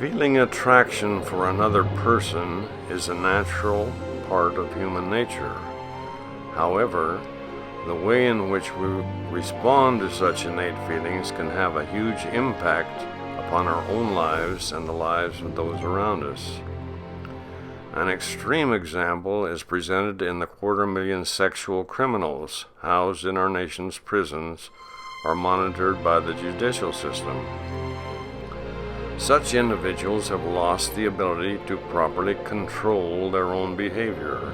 Feeling attraction for another person is a natural part of human nature. However, the way in which we respond to such innate feelings can have a huge impact upon our own lives and the lives of those around us. An extreme example is presented in the 250,000 sexual criminals housed in our nation's prisons or monitored by the judicial system. Such individuals have lost the ability to properly control their own behavior.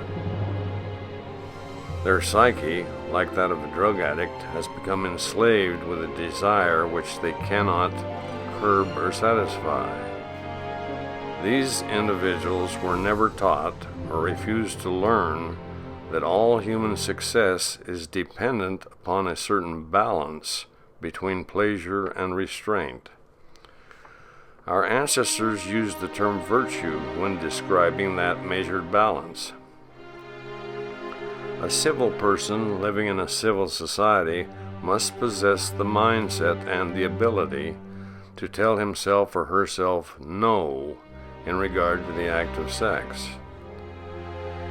Their psyche, like that of a drug addict, has become enslaved with a desire which they cannot curb or satisfy. These individuals were never taught or refused to learn that all human success is dependent upon a certain balance between pleasure and restraint. Our ancestors used the term virtue when describing that measured balance. A civil person living in a civil society must possess the mindset and the ability to tell himself or herself no in regard to the act of sex.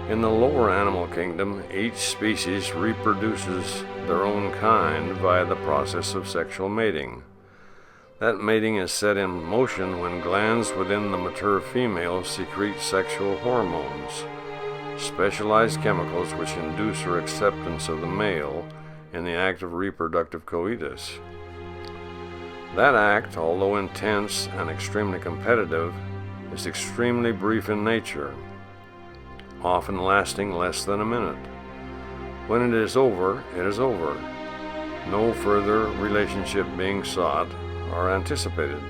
In the lower animal kingdom, each species reproduces their own kind via the process of sexual mating. That mating is set in motion when glands within the mature female secrete sexual hormones, specialized chemicals which induce her acceptance of the male in the act of reproductive coitus. That act, although intense and extremely competitive, is extremely brief in nature, often lasting less than a minute. When it is over, it is over. No further relationship being sought or anticipated.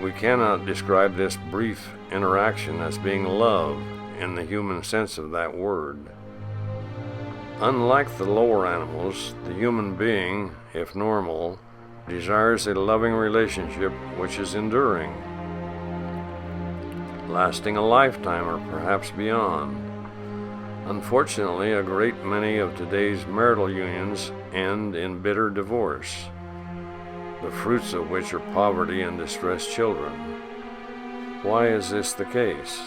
We cannot describe this brief interaction as being love in the human sense of that word. Unlike the lower animals, the human being, if normal, desires a loving relationship which is enduring, lasting a lifetime or perhaps beyond. Unfortunately, a great many of today's marital unions end in bitter divorce, the fruits of which are poverty and distressed children. Why is this the case?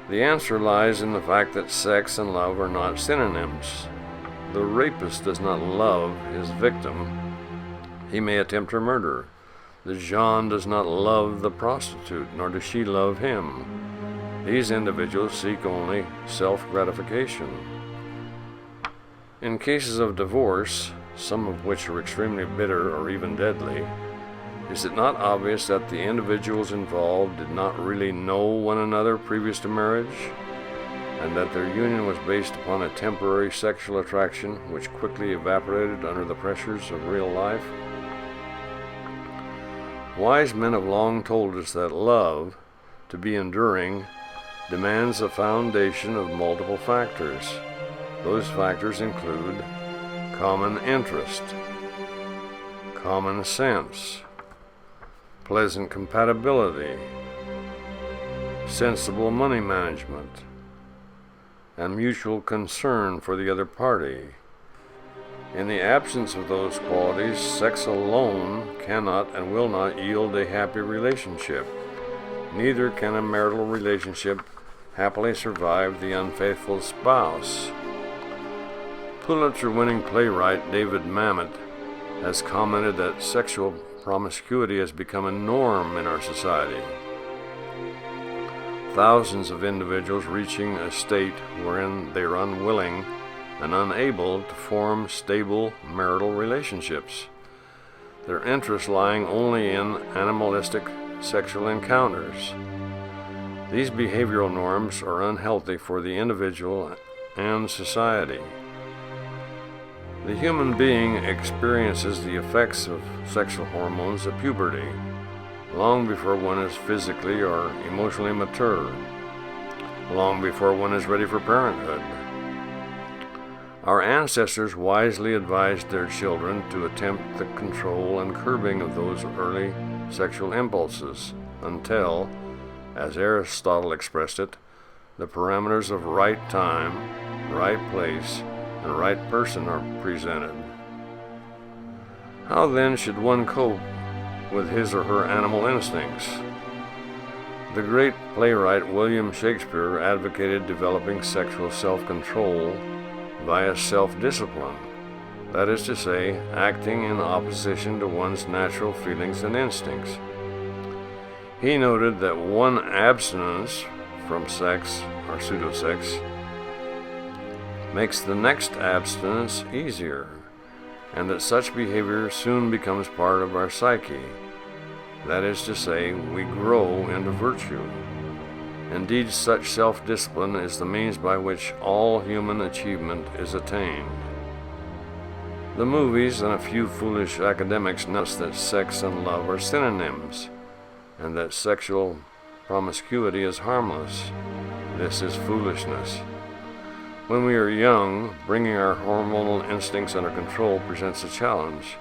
The answer lies in the fact that sex and love are not synonyms. The rapist does not love his victim. He may attempt her murder. The Jean does not love the prostitute, nor does she love him. These individuals seek only self-gratification. In cases of divorce, some of which are extremely bitter or even deadly, is it not obvious that the individuals involved did not really know one another previous to marriage, and that their union was based upon a temporary sexual attraction which quickly evaporated under the pressures of real life? Wise men have long told us that love, to be enduring, demands a foundation of multiple factors. Those factors include common interest, common sense, pleasant compatibility, sensible money management, and mutual concern for the other party. In the absence of those qualities, sex alone cannot and will not yield a happy relationship. Neither can a marital relationship happily survive the unfaithful spouse. Pulitzer-winning playwright David Mamet has commented that sexual promiscuity has become a norm in our society. Thousands of individuals reaching a state wherein they are unwilling and unable to form stable marital relationships, their interest lying only in animalistic sexual encounters. These behavioral norms are unhealthy for the individual and society. The human being experiences the effects of sexual hormones at puberty, long before one is physically or emotionally mature, long before one is ready for parenthood. Our ancestors wisely advised their children to attempt the control and curbing of those early sexual impulses until, as Aristotle expressed it, the parameters of right time, right place, and right person are presented. How then should one cope with his or her animal instincts. The great playwright William Shakespeare advocated developing sexual self-control via self-discipline, that is to say, acting in opposition to one's natural feelings and instincts. He noted that one abstinence from sex or pseudosex makes the next abstinence easier, and that such behavior soon becomes part of our psyche. That is to say, we grow into virtue. Indeed, such self-discipline is the means by which all human achievement is attained. The movies and a few foolish academics notice that sex and love are synonyms, and that sexual promiscuity is harmless. This is foolishness. When we are young, bringing our hormonal instincts under control presents a challenge,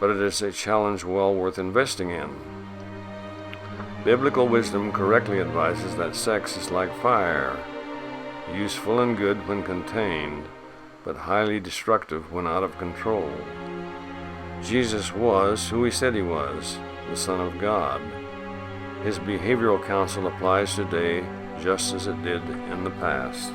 but it is a challenge well worth investing in. Biblical wisdom correctly advises that sex is like fire, useful and good when contained, but highly destructive when out of control. Jesus was who he said he was, the Son of God. His behavioral counsel applies today just as it did in the past.